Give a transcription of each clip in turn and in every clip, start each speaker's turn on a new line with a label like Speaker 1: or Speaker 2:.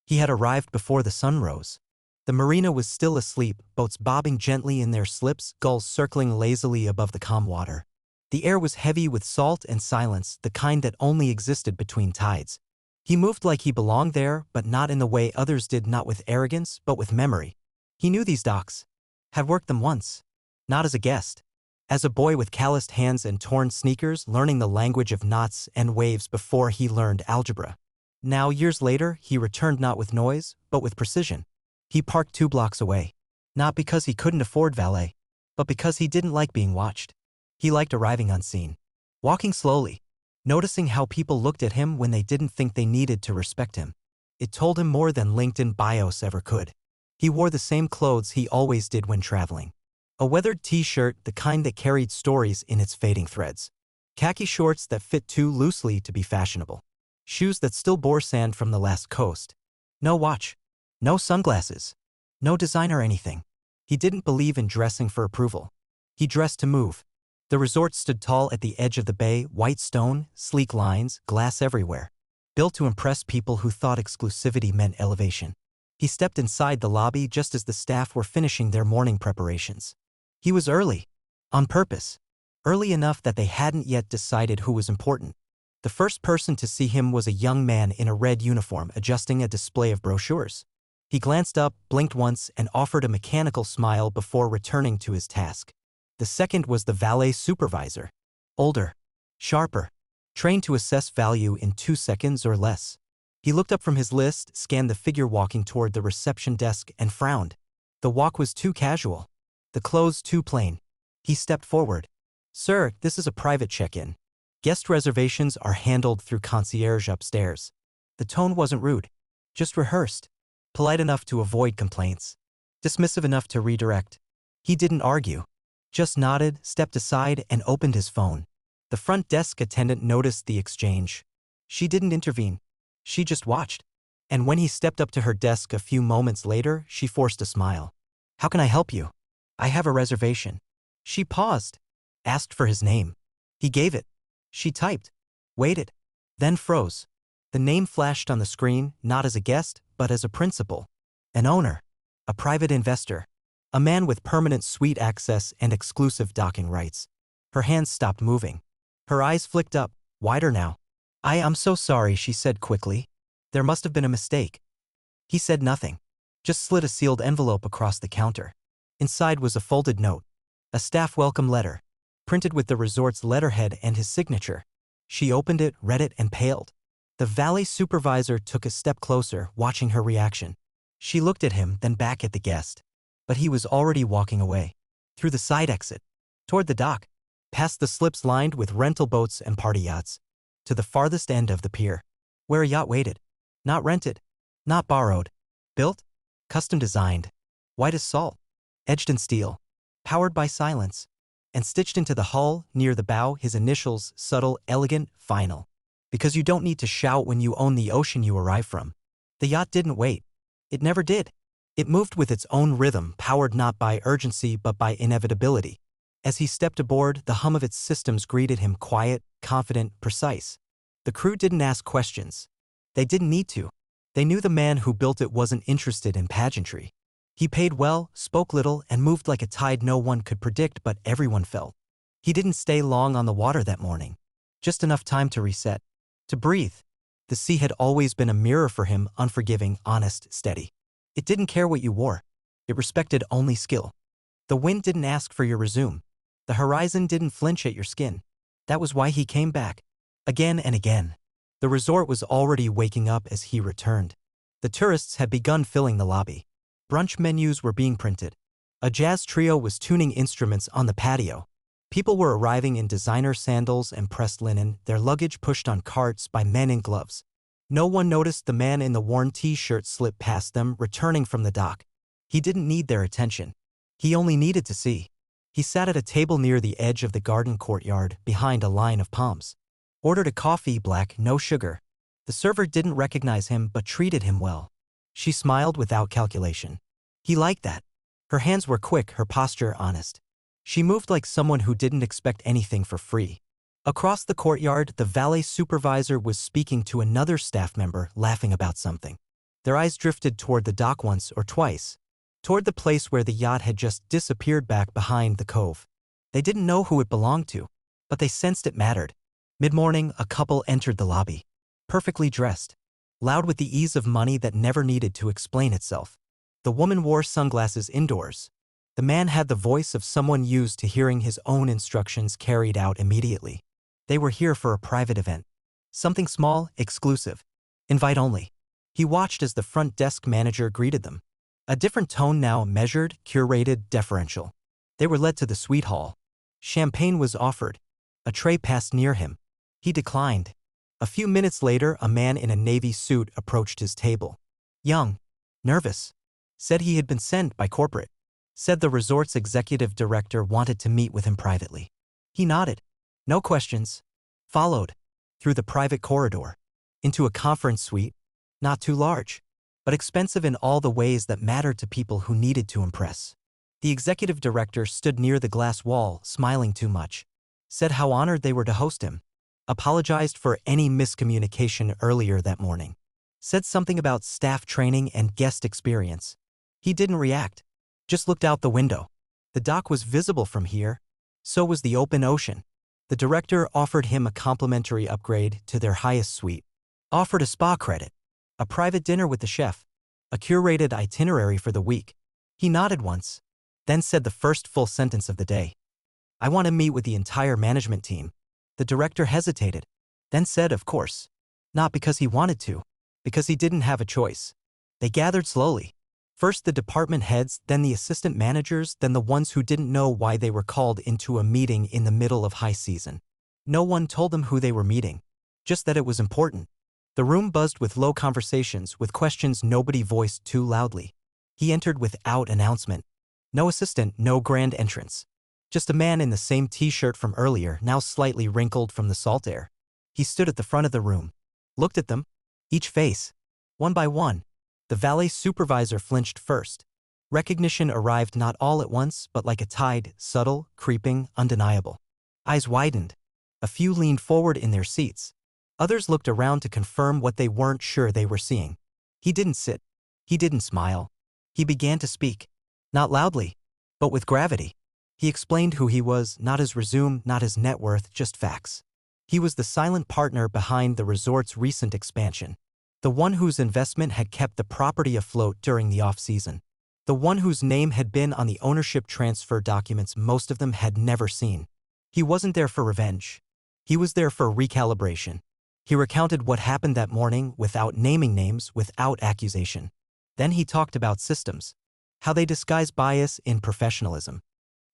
Speaker 1: He had arrived before the sun rose. The marina was still asleep, boats bobbing gently in their slips, gulls circling lazily above the calm water. The air was heavy with salt and silence, the kind that only existed between tides. He moved like he belonged there, but not in the way others did, not with arrogance, but with memory. He knew these docks. Had worked them once. Not as a guest. As a boy with calloused hands and torn sneakers, learning the language of knots and waves before he learned algebra. Now, years later, he returned not with noise, but with precision. He parked 2 blocks away. Not because he couldn't afford valet, but because he didn't like being watched. He liked arriving unseen. Walking slowly. Noticing how people looked at him when they didn't think they needed to respect him. It told him more than LinkedIn bios ever could. He wore the same clothes he always did when traveling. A weathered t-shirt, the kind that carried stories in its fading threads. Khaki shorts that fit too loosely to be fashionable. Shoes that still bore sand from the last coast. No watch. No sunglasses. No designer anything. He didn't believe in dressing for approval. He dressed to move. The resort stood tall at the edge of the bay, white stone, sleek lines, glass everywhere. Built to impress people who thought exclusivity meant elevation. He stepped inside the lobby just as the staff were finishing their morning preparations. He was early. On purpose. Early enough that they hadn't yet decided who was important. The first person to see him was a young man in a red uniform adjusting a display of brochures. He glanced up, blinked once, and offered a mechanical smile before returning to his task. The second was the valet supervisor. Older. Sharper. Trained to assess value in 2 seconds or less. He looked up from his list, scanned the figure walking toward the reception desk, and frowned. The walk was too casual. The clothes too plain. He stepped forward. "Sir, this is a private check-in. Guest reservations are handled through concierge upstairs." The tone wasn't rude. Just rehearsed. Polite enough to avoid complaints. Dismissive enough to redirect. He didn't argue. Just nodded, stepped aside, and opened his phone. The front desk attendant noticed the exchange. She didn't intervene. She just watched. And when he stepped up to her desk a few moments later, she forced a smile. "How can I help you?" "I have a reservation." She paused. Asked for his name. He gave it. She typed. Waited. Then froze. The name flashed on the screen, not as a guest, but as a principal. An owner. A private investor. A man with permanent suite access and exclusive docking rights. Her hands stopped moving. Her eyes flicked up, wider now. I'm so sorry," she said quickly. "There must have been a mistake." He said nothing. Just slid a sealed envelope across the counter. Inside was a folded note. A staff welcome letter. Printed with the resort's letterhead and his signature. She opened it, read it, and paled. The valet supervisor took a step closer, watching her reaction. She looked at him, then back at the guest. But he was already walking away. Through the side exit. Toward the dock. Past the slips lined with rental boats and party yachts. To the farthest end of the pier. Where a yacht waited. Not rented. Not borrowed. Built. Custom designed. White as salt. Edged in steel. Powered by silence. And stitched into the hull, near the bow, his initials, subtle, elegant, final. Because you don't need to shout when you own the ocean you arrive from. The yacht didn't wait. It never did. It moved with its own rhythm, powered not by urgency but by inevitability. As he stepped aboard, the hum of its systems greeted him, quiet, confident, precise. The crew didn't ask questions. They didn't need to. They knew the man who built it wasn't interested in pageantry. He paid well, spoke little, and moved like a tide no one could predict but everyone felt. He didn't stay long on the water that morning. Just enough time to reset. To breathe. The sea had always been a mirror for him, unforgiving, honest, steady. It didn't care what you wore. It respected only skill. The wind didn't ask for your resume. The horizon didn't flinch at your skin. That was why he came back. Again and again. The resort was already waking up as he returned. The tourists had begun filling the lobby. Brunch menus were being printed. A jazz trio was tuning instruments on the patio. People were arriving in designer sandals and pressed linen, their luggage pushed on carts by men in gloves. No one noticed the man in the worn t-shirt slip past them, returning from the dock. He didn't need their attention. He only needed to see. He sat at a table near the edge of the garden courtyard, behind a line of palms. Ordered a coffee, black, no sugar. The server didn't recognize him but treated him well. She smiled without calculation. He liked that. Her hands were quick, her posture honest. She moved like someone who didn't expect anything for free. Across the courtyard, the valet supervisor was speaking to another staff member, laughing about something. Their eyes drifted toward the dock once or twice, toward the place where the yacht had just disappeared back behind the cove. They didn't know who it belonged to, but they sensed it mattered. Mid-morning, a couple entered the lobby, perfectly dressed, loud with the ease of money that never needed to explain itself. The woman wore sunglasses indoors. The man had the voice of someone used to hearing his own instructions carried out immediately. They were here for a private event. Something small, exclusive. Invite only. He watched as the front desk manager greeted them. A different tone now, measured, curated, deferential. They were led to the suite hall. Champagne was offered. A tray passed near him. He declined. A few minutes later, a man in a navy suit approached his table. Young. Nervous. Said he had been sent by corporate. Said the resort's executive director wanted to meet with him privately. He nodded. No questions. Followed. Through the private corridor. Into a conference suite. Not too large, but expensive in all the ways that mattered to people who needed to impress. The executive director stood near the glass wall, smiling too much. Said how honored they were to host him. Apologized for any miscommunication earlier that morning. Said something about staff training and guest experience. He didn't react. Just looked out the window. The dock was visible from here. So was the open ocean. The director offered him a complimentary upgrade to their highest suite. Offered a spa credit. A private dinner with the chef. A curated itinerary for the week. He nodded once. Then said the first full sentence of the day. I want to meet with the entire management team. The director hesitated. Then said, of course. Not because he wanted to. Because he didn't have a choice. They gathered slowly. First the department heads, then the assistant managers, then the ones who didn't know why they were called into a meeting in the middle of high season. No one told them who they were meeting. Just that it was important. The room buzzed with low conversations, with questions nobody voiced too loudly. He entered without announcement. No assistant, no grand entrance. Just a man in the same t-shirt from earlier, now slightly wrinkled from the salt air. He stood at the front of the room. Looked at them. Each face. One by one. The valet supervisor flinched first. Recognition arrived not all at once, but like a tide, subtle, creeping, undeniable. Eyes widened. A few leaned forward in their seats. Others looked around to confirm what they weren't sure they were seeing. He didn't sit. He didn't smile. He began to speak. Not loudly, but with gravity. He explained who he was, not his resume, not his net worth, just facts. He was the silent partner behind the resort's recent expansion. The one whose investment had kept the property afloat during the off-season. The one whose name had been on the ownership transfer documents most of them had never seen. He wasn't there for revenge. He was there for recalibration. He recounted what happened that morning without naming names, without accusation. Then he talked about systems. How they disguise bias in professionalism.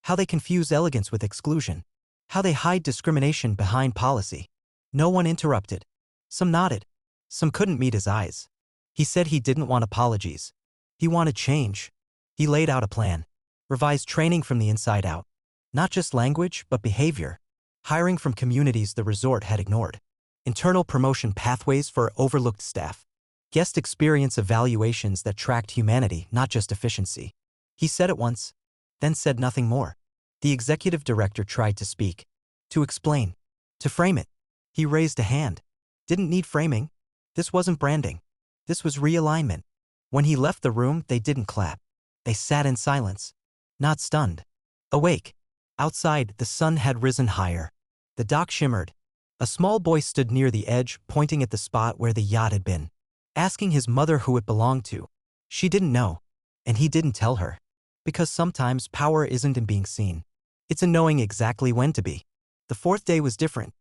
Speaker 1: How they confuse elegance with exclusion. How they hide discrimination behind policy. No one interrupted. Some nodded. Some couldn't meet his eyes. He said he didn't want apologies. He wanted change. He laid out a plan. Revised training from the inside out. Not just language, but behavior. Hiring from communities the resort had ignored. Internal promotion pathways for overlooked staff. Guest experience evaluations that tracked humanity, not just efficiency. He said it once, then said nothing more. The executive director tried to speak. To explain. To frame it. He raised a hand. Didn't need framing. This wasn't branding. This was realignment. When he left the room, they didn't clap. They sat in silence. Not stunned. Awake. Outside, the sun had risen higher. The dock shimmered. A small boy stood near the edge, pointing at the spot where the yacht had been. Asking his mother who it belonged to. She didn't know. And he didn't tell her. Because sometimes power isn't in being seen. It's in knowing exactly when to be. The fourth day was different.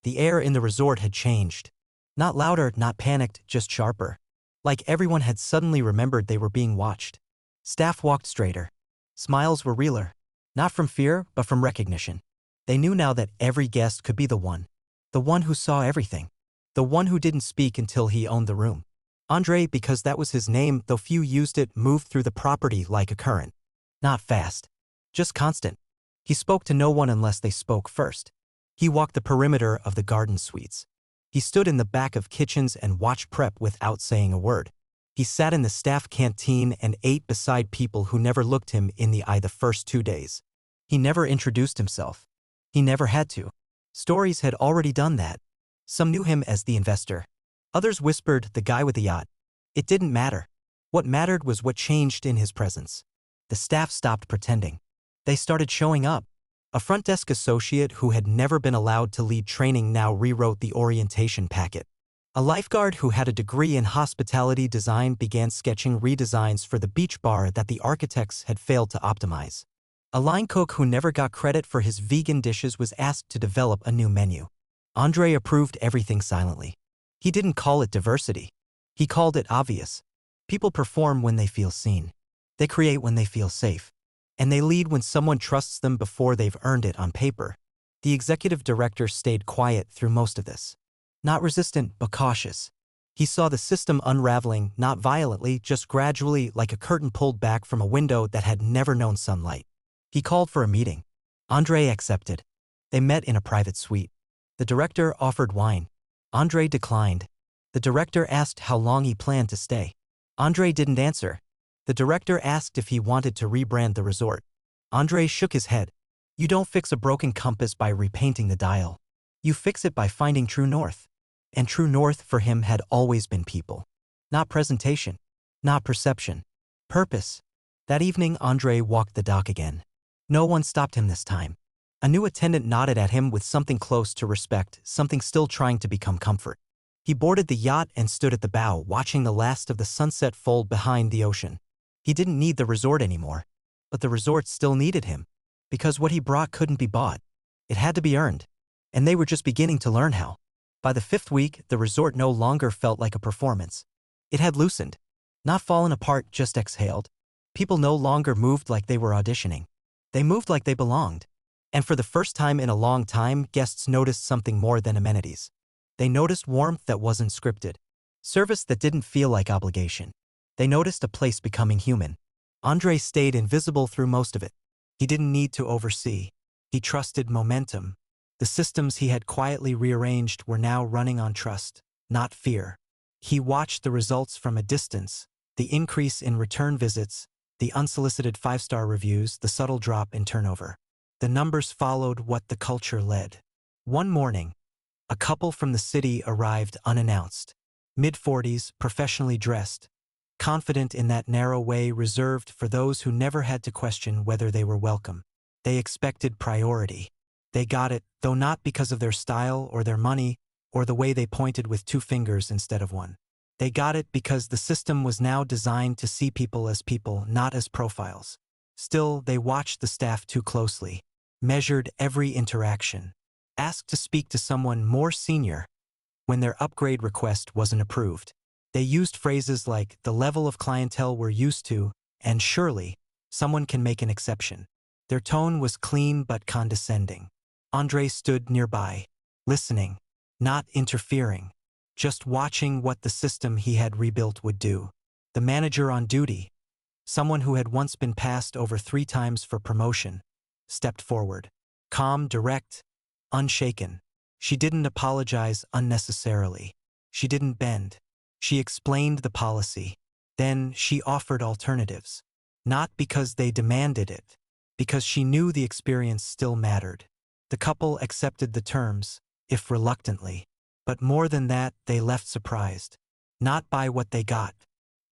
Speaker 1: The air in the resort had changed. Not louder, not panicked, just sharper. Like everyone had suddenly remembered they were being watched. Staff walked straighter. Smiles were realer. Not from fear, but from recognition. They knew now that every guest could be the one. The one who saw everything. The one who didn't speak until he owned the room. Andre, because that was his name, though few used it, moved through the property like a current. Not fast. Just constant. He spoke to no one unless they spoke first. He walked the perimeter of the garden suites. He stood in the back of kitchens and watched prep without saying a word. He sat in the staff canteen and ate beside people who never looked him in the eye the first 2 days. He never introduced himself. He never had to. Stories had already done that. Some knew him as the investor. Others whispered, the guy with the yacht. It didn't matter. What mattered was what changed in his presence. The staff stopped pretending. They started showing up. A front desk associate who had never been allowed to lead training now rewrote the orientation packet. A lifeguard who had a degree in hospitality design began sketching redesigns for the beach bar that the architects had failed to optimize. A line cook who never got credit for his vegan dishes was asked to develop a new menu. Andre approved everything silently. He didn't call it diversity. He called it obvious. People perform when they feel seen. They create when they feel safe. And they lead when someone trusts them before they've earned it on paper. The executive director stayed quiet through most of this. Not resistant, but cautious. He saw the system unraveling, not violently, just gradually, like a curtain pulled back from a window that had never known sunlight. He called for a meeting. Andre accepted. They met in a private suite. The director offered wine. Andre declined. The director asked how long he planned to stay. Andre didn't answer. The director asked if he wanted to rebrand the resort. Andre shook his head. You don't fix a broken compass by repainting the dial. You fix it by finding true north. And true north for him had always been people. Not presentation. Not perception. Purpose. That evening, Andre walked the dock again. No one stopped him this time. A new attendant nodded at him with something close to respect, something still trying to become comfort. He boarded the yacht and stood at the bow, watching the last of the sunset fold behind the ocean. He didn't need the resort anymore. But the resort still needed him. Because what he brought couldn't be bought. It had to be earned. And they were just beginning to learn how. By the 5th week, the resort no longer felt like a performance. It had loosened. Not fallen apart, just exhaled. People no longer moved like they were auditioning. They moved like they belonged. And for the first time in a long time, guests noticed something more than amenities. They noticed warmth that wasn't scripted. Service that didn't feel like obligation. They noticed a place becoming human. Andre stayed invisible through most of it. He didn't need to oversee. He trusted momentum. The systems he had quietly rearranged were now running on trust, not fear. He watched the results from a distance, the increase in return visits, the unsolicited 5-star reviews, the subtle drop in turnover. The numbers followed what the culture led. One morning, a couple from the city arrived unannounced. Mid-40s, professionally dressed, confident in that narrow way reserved for those who never had to question whether they were welcome. They expected priority. They got it, though not because of their style or their money or the way they pointed with 2 fingers instead of 1. They got it because the system was now designed to see people as people, not as profiles. Still, they watched the staff too closely, measured every interaction, asked to speak to someone more senior when their upgrade request wasn't approved. They used phrases like, the level of clientele we're used to, and surely, someone can make an exception. Their tone was clean but condescending. Andre stood nearby, listening, not interfering, just watching what the system he had rebuilt would do. The manager on duty, someone who had once been passed over 3 times for promotion, stepped forward. Calm, direct, unshaken. She didn't apologize unnecessarily. She didn't bend. She explained the policy. Then she offered alternatives. Not because they demanded it, because she knew the experience still mattered. The couple accepted the terms, if reluctantly. But more than that, they left surprised. Not by what they got,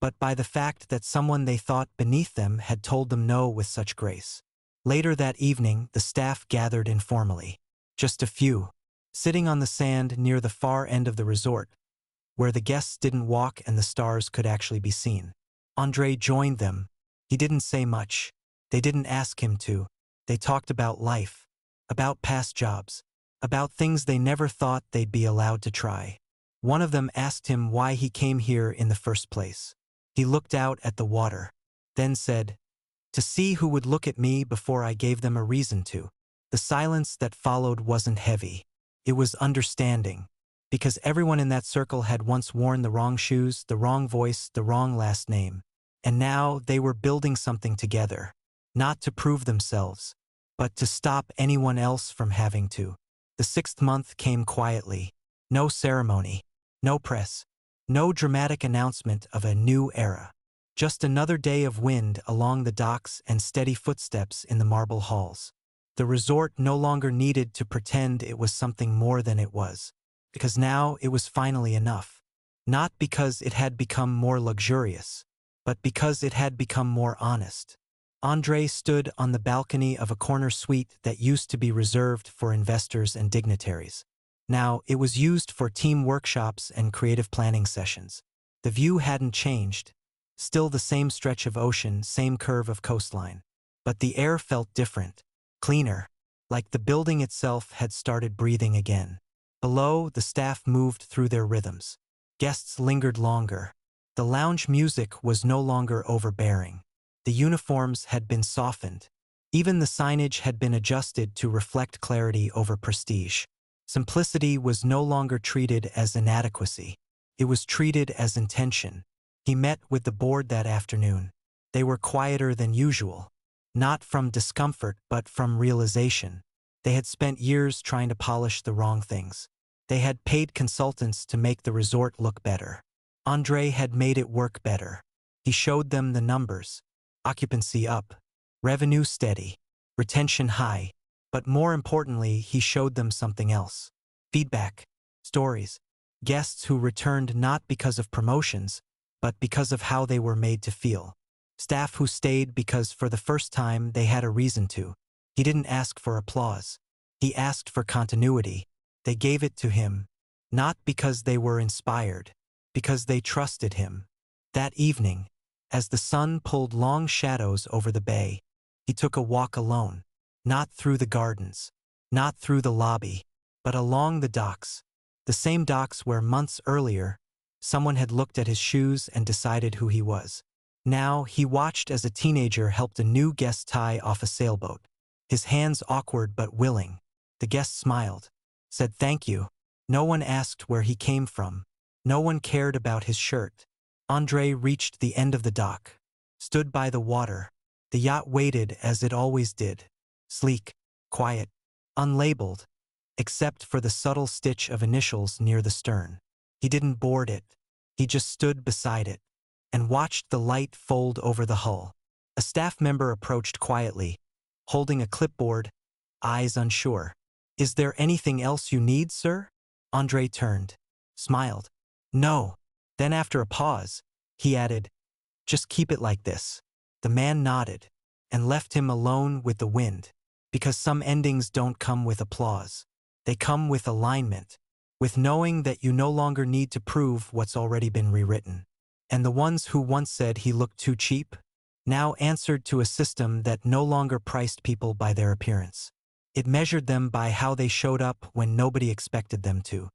Speaker 1: but by the fact that someone they thought beneath them had told them no with such grace. Later that evening, the staff gathered informally. Just a few, sitting on the sand near the far end of the resort, where the guests didn't walk and the stars could actually be seen. Andre joined them. He didn't say much. They didn't ask him to. They talked about life, about past jobs, about things they never thought they'd be allowed to try. One of them asked him why he came here in the first place. He looked out at the water, then said, to see who would look at me before I gave them a reason to. The silence that followed wasn't heavy. It was understanding, because everyone in that circle had once worn the wrong shoes, the wrong voice, the wrong last name. And now they were building something together, not to prove themselves, but to stop anyone else from having to. The 6th month came quietly. No ceremony, no press, no dramatic announcement of a new era. Just another day of wind along the docks and steady footsteps in the marble halls. The resort no longer needed to pretend it was something more than it was, because now it was finally enough. Not because it had become more luxurious, but because it had become more honest. Andre stood on the balcony of a corner suite that used to be reserved for investors and dignitaries. Now, it was used for team workshops and creative planning sessions. The view hadn't changed. Still the same stretch of ocean, same curve of coastline. But the air felt different, cleaner, like the building itself had started breathing again. Below, the staff moved through their rhythms. Guests lingered longer. The lounge music was no longer overbearing. The uniforms had been softened. Even the signage had been adjusted to reflect clarity over prestige. Simplicity was no longer treated as inadequacy. It was treated as intention. He met with the board that afternoon. They were quieter than usual. Not from discomfort, but from realization. They had spent years trying to polish the wrong things. They had paid consultants to make the resort look better. Andre had made it work better. He showed them the numbers. Occupancy up. Revenue steady. Retention high. But more importantly, he showed them something else. Feedback. Stories. Guests who returned not because of promotions, but because of how they were made to feel. Staff who stayed because for the first time they had a reason to. He didn't ask for applause. He asked for continuity. They gave it to him, not because they were inspired, because they trusted him. That evening, as the sun pulled long shadows over the bay, he took a walk alone, not through the gardens, not through the lobby, but along the docks, the same docks where months earlier, someone had looked at his shoes and decided who he was. Now, he watched as a teenager helped a new guest tie off a sailboat. His hands awkward but willing. The guest smiled, said thank you. No one asked where he came from. No one cared about his shirt. Andre reached the end of the dock, stood by the water. The yacht waited as it always did. Sleek, quiet, unlabeled, except for the subtle stitch of initials near the stern. He didn't board it. He just stood beside it and watched the light fold over the hull. A staff member approached quietly, holding a clipboard, eyes unsure. Is there anything else you need, sir? Andre turned, smiled. No. Then after a pause, he added, just keep it like this. The man nodded and left him alone with the wind, because some endings don't come with applause. They come with alignment, with knowing that you no longer need to prove what's already been rewritten. And the ones who once said he looked too cheap, now answered to a system that no longer priced people by their appearance. It measured them by how they showed up when nobody expected them to.